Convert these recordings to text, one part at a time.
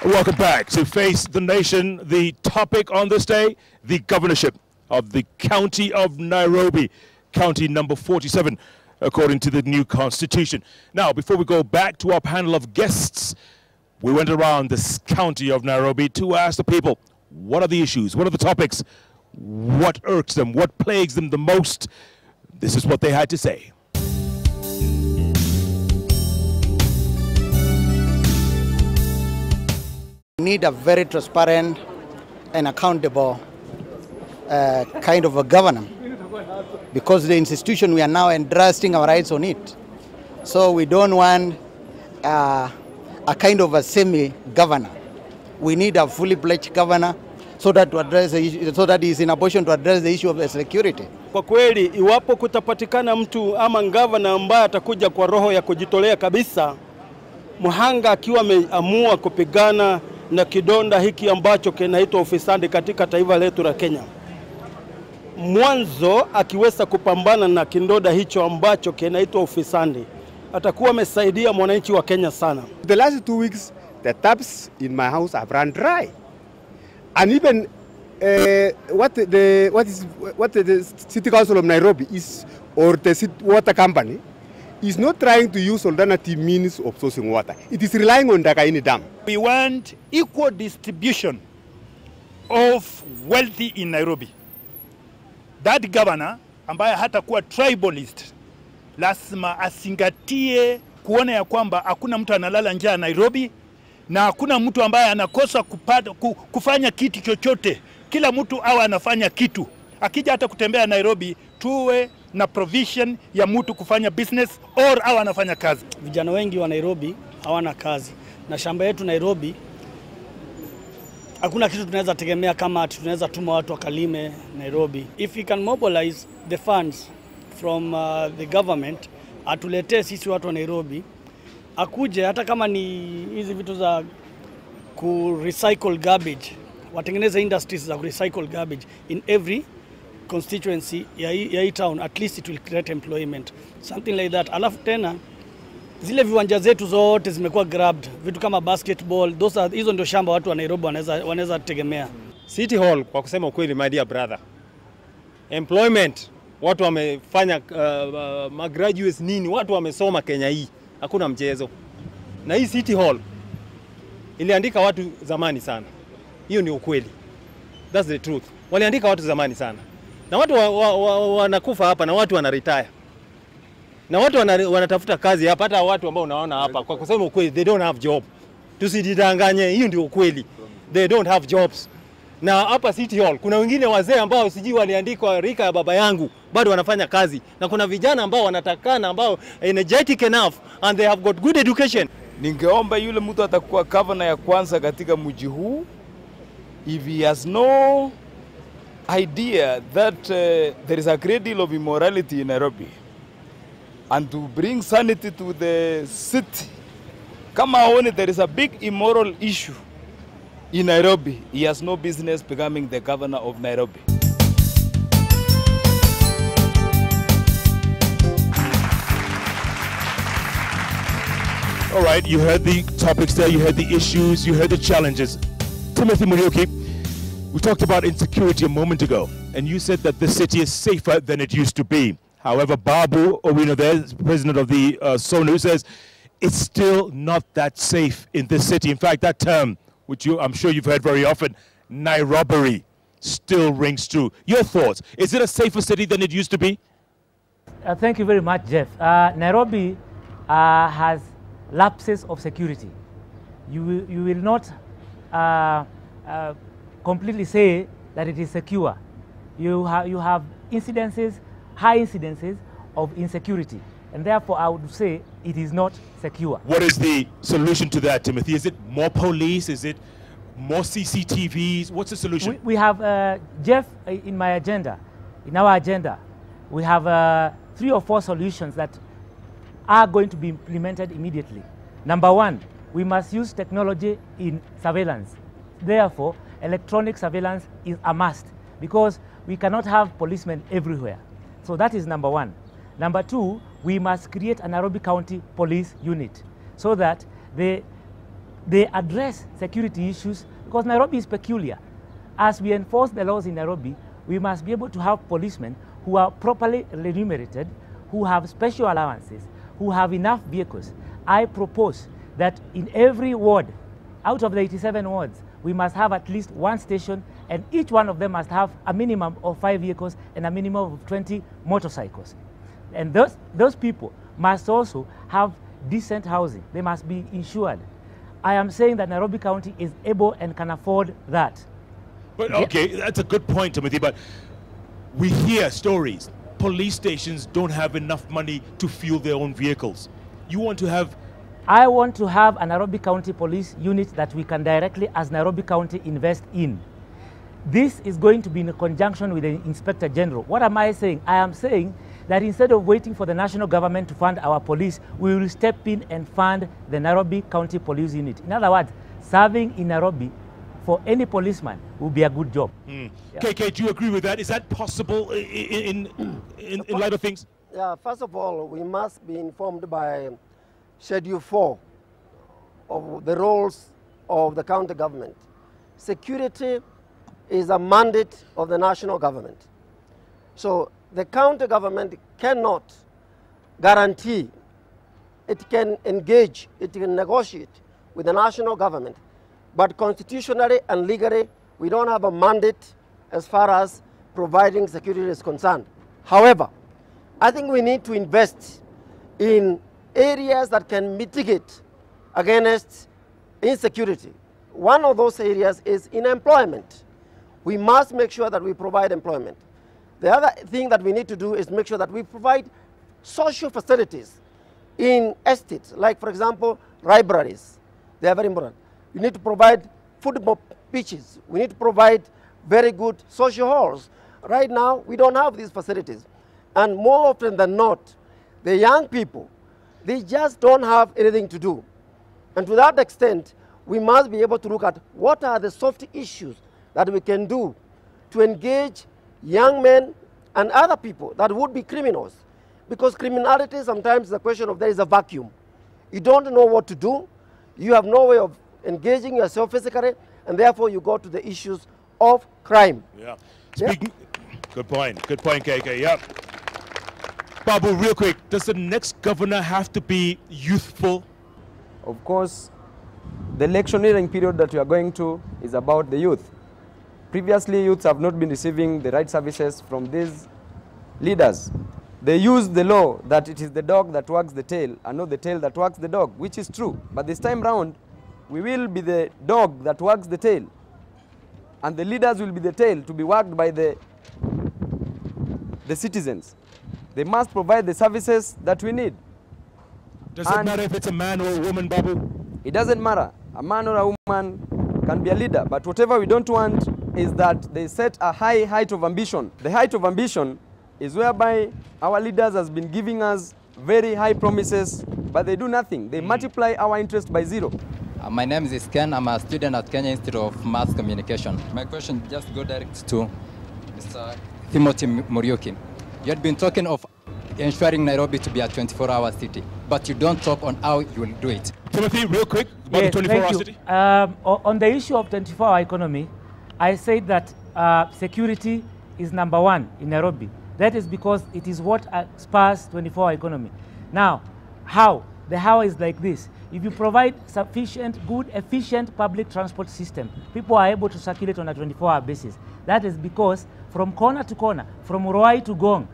Welcome back to Face the Nation. The topic on this day, the governorship of the county of Nairobi, county number 47, according to the new constitution. Now, before we go back to our panel of guests, we went around this county of Nairobi to ask the people, what are the issues? What are the topics? What irks them? What plagues them the most? This is what they had to say. We need a very transparent and accountable kind of a government, because the institution we are now entrusting our rights on it. So we don't want a kind of a semi-governor. We need a fully fledged governor so that he is in a position to address the issue of the security. Kwa kweli, iwapo kutapatikana mtu ama gavana ambaye atakuja kwa roho ya kujitolea kabisa, mhanga akiwa ameamua kupigana na kidonda hiki ambacho kinaitwa ufisadi katika taifa letu la Kenya. Mwanzo akiweza kupambana na kidonda hicho ambacho kinaitwa ufisadi, atakuwa amesaidia mwananchi wa Kenya sana. The last 2 weeks, the taps in my house have run dry. And even what the City Council of Nairobi is, or the water company, is not trying to use alternative means of sourcing water. It is relying on Dakaini Dam. We want equal distribution of wealthy in Nairobi. That governor, ambaye hatakuwa tribalist, lazima asingatie kuona ya kwamba hakuna mtu analala njaa Nairobi, na hakuna mtu ambaye anakosa kufanya kitu chochote. Kila mtu awe anafanya kitu. Akija hata kutembea Nairobi, tuwe na provision ya mtu kufanya business or awe anafanya kazi. Vijana wengi wa Nairobi hawana kazi. Na shamba yetu Nairobi, hakuna kitu tunaweza tegemea kama ati tunaweza tuma watu wakalime Nairobi. If we can mobilize the funds from the government, atuletee sisi watu wa Nairobi, akuje hata kama ni hizi vitu za recycle garbage, watengeneze industries za recycle garbage in every constituency ya hii town, at least it will create employment, something like that. Alafu tena zile viwanja zetu zote zimekuwa grabbed, vitu kama basketball, hizo ndio shamba watu wa Nairobi wanaweza tegemea. City Hall, kwa kusema ukweli, my dear brother, employment, watu wamefanya graduates nini, watu wamesoma Kenya hii, hakuna mchezo. Na hii City Hall iliandika watu zamani sana. Hiyo ni ukweli. That's the truth. Waliandika watu zamani sana. Na watu wanakufa hapa na watu wanaretire. Na watu wanatafuta kazi hapa, hata watu ambao unaona hapa, kwa kusema ukweli, they don't have job. Tusidanganye, hiyo ndio ukweli. They don't have jobs. Na hapa City Hall kuna wengine wazee ambao sijui waliandikwa rika ya baba yangu, bado wanafanya kazi. Na kuna vijana ambao wanatakana, ambao energetic enough and they have got good education. Ningeomba yule mtu atakuwa governor ya kwanza katika mji huu, if he has no idea that there is a great deal of immorality in Nairobi, and to bring sanity to the city, kama aone there is a big immoral issue in Nairobi, he has no business becoming the governor of Nairobi. All right, you heard the topics there, you heard the issues, you heard the challenges. Timothy Muriuki, we talked about insecurity a moment ago, and you said that the city is safer than it used to be. However, Babu Owino, the president of the SONU, says it's still not that safe in this city. In fact, that term, which I'm sure you've heard very often, Nairobipart, still rings true. Your thoughts? Is it a safer city than it used to be? Thank you very much, Jeff. Nairobi has lapses of security. You will not completely say that it is secure. You have incidences, high incidences of insecurity, and therefore I would say it is not secure. What is the solution to that, Timothy? Is it more police? Is it more CCTVs? What's the solution? We have, Jeff, in our agenda, we have 3 or 4 solutions that are going to be implemented immediately. Number 1, we must use technology in surveillance. Therefore, electronic surveillance is a must, because we cannot have policemen everywhere. So that is number 1. Number 2, we must create a Nairobi County Police Unit so that the they address security issues, because Nairobi is peculiar. As we enforce the laws in Nairobi, we must be able to have policemen who are properly remunerated, who have special allowances, who have enough vehicles. I propose that in every ward, out of the 87 wards, we must have at least one station, and each one of them must have a minimum of 5 vehicles and a minimum of 20 motorcycles. And those people must also have decent housing. They must be insured. I am saying that Nairobi County is able and can afford that. But okay, that's a good point, Timothy, but we hear stories. Police stations don't have enough money to fuel their own vehicles. You want to have... I want to have a Nairobi County police unit that we can directly, as Nairobi County, invest in. This is going to be in conjunction with the Inspector General. What am I saying? I am saying that instead of waiting for the national government to fund our police, we will step in and fund the Nairobi County Police Unit. In other words, serving in Nairobi for any policeman will be a good job. Yeah. KK, do you agree with that? Is that possible in light of things? Yeah, first of all, we must be informed by Schedule 4 of the roles of the county government. Security is a mandate of the national government. So the county government cannot guarantee, it can engage, it can negotiate with the national government. But constitutionally and legally, we don't have a mandate as far as providing security is concerned. However, I think we need to invest in areas that can mitigate against insecurity. One of those areas is in employment. We must make sure that we provide employment. The other thing that we need to do is make sure that we provide social facilities in estates, like, for example, libraries. They are very important. We need to provide football pitches. We need to provide very good social halls. Right now, we don't have these facilities. And more often than not, the young people, they just don't have anything to do. And to that extent, we must be able to look at what are the soft issues that we can do to engage young men and other people that would be criminals. Because criminality sometimes is a question of there is a vacuum. You don't know what to do. You have no way of engaging yourself physically, and therefore you go to the issues of crime. Yeah. Speaking, good point, KK, yeah. Babu, real quick, does the next governor have to be youthful? Of course, the electioneering period that we are going to is about the youth. Previously, youths have not been receiving the right services from these leaders. They use the law that it is the dog that wags the tail and not the tail that wags the dog, which is true. But this time round, we will be the dog that wags the tail, and the leaders will be the tail to be wagged by the citizens. They must provide the services that we need. Does it matter if it's a man or a woman, Babu? It doesn't matter. A man or a woman can be a leader, but whatever we don't want is that they set a high height of ambition. The height of ambition is whereby our leaders has been giving us very high promises, but they do nothing. They multiply our interest by 0. My name is Ken. I'm a student at Kenya Institute of Mass Communication. My question just go direct to Mr. Timothy Muriuki. You had been talking of ensuring Nairobi to be a 24-hour city, but you don't talk on how you will do it. Timothy, real quick, about the 24-hour city. On the issue of 24-hour economy, I said that security is #1 in Nairobi. That is because it is what spurs 24-hour economy. Now, how? The how is like this. If you provide sufficient, good, efficient public transport system, people are able to circulate on a 24-hour basis. That is because from corner to corner, from Uruai to Gong,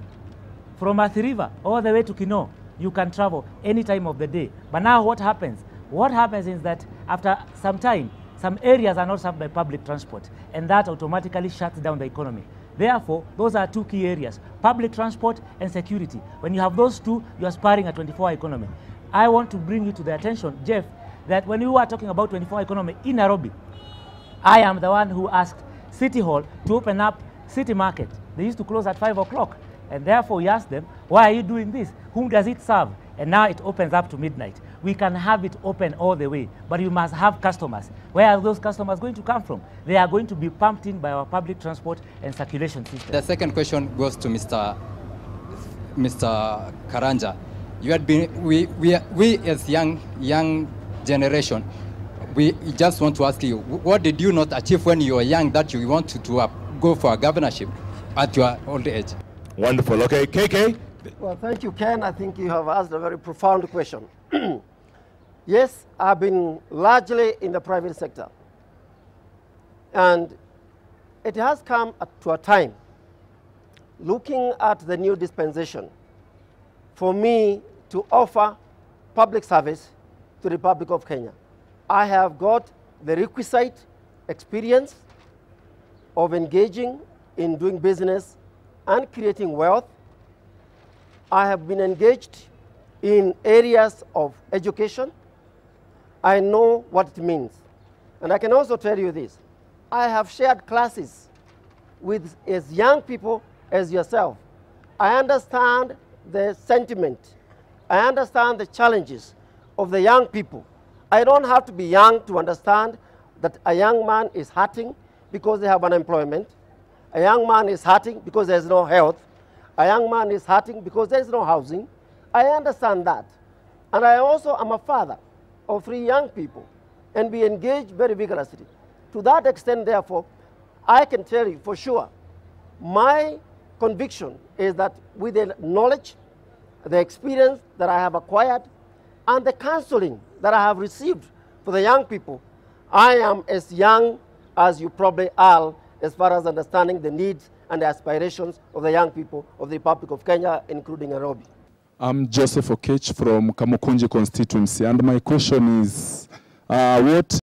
from Athi River all the way to Kino, you can travel any time of the day. But now what happens? What happens is that after some time, some areas are not served by public transport, and that automatically shuts down the economy. Therefore, those are 2 key areas, public transport and security. When you have those 2, you are spurring a 24-hour economy. I want to bring you to the attention, Jeff, that when you are talking about 24-hour economy in Nairobi, I am the one who asked City Hall to open up City Market. They used to close at 5 o'clock. And therefore, we asked them, why are you doing this? Whom does it serve? And now it opens up to midnight. We can have it open all the way, but you must have customers. Where are those customers going to come from? They are going to be pumped in by our public transport and circulation system. The second question goes to Mr. Karanja. You had been, we as young generation, we just want to ask you, what did you not achieve when you were young that you want to go for a governorship at your old age? Wonderful. Okay, KK? Well, thank you, Ken. I think you have asked a very profound question. Yes, I've been largely in the private sector. And it has come to a time, looking at the new dispensation, for me to offer public service to the Republic of Kenya. I have got the requisite experience of engaging in doing business and creating wealth. I have been engaged in areas of education. I know what it means. And I can also tell you this. I have shared classes with as young people as yourself. I understand the sentiment. I understand the challenges of the young people. I don't have to be young to understand that a young man is hurting because they have unemployment. A young man is hurting because there's no health. A young man is hurting because there's no housing. I understand that. And I also am a father of 3 young people, and we engage very vigorously. To that extent, therefore, I can tell you for sure, my conviction is that with the knowledge, the experience that I have acquired, and the counseling that I have received for the young people, I am as young as you probably are as far as understanding the needs and the aspirations of the young people of the Republic of Kenya, including Nairobi. I'm Joseph Okech from Kamukunji constituency, and my question is, what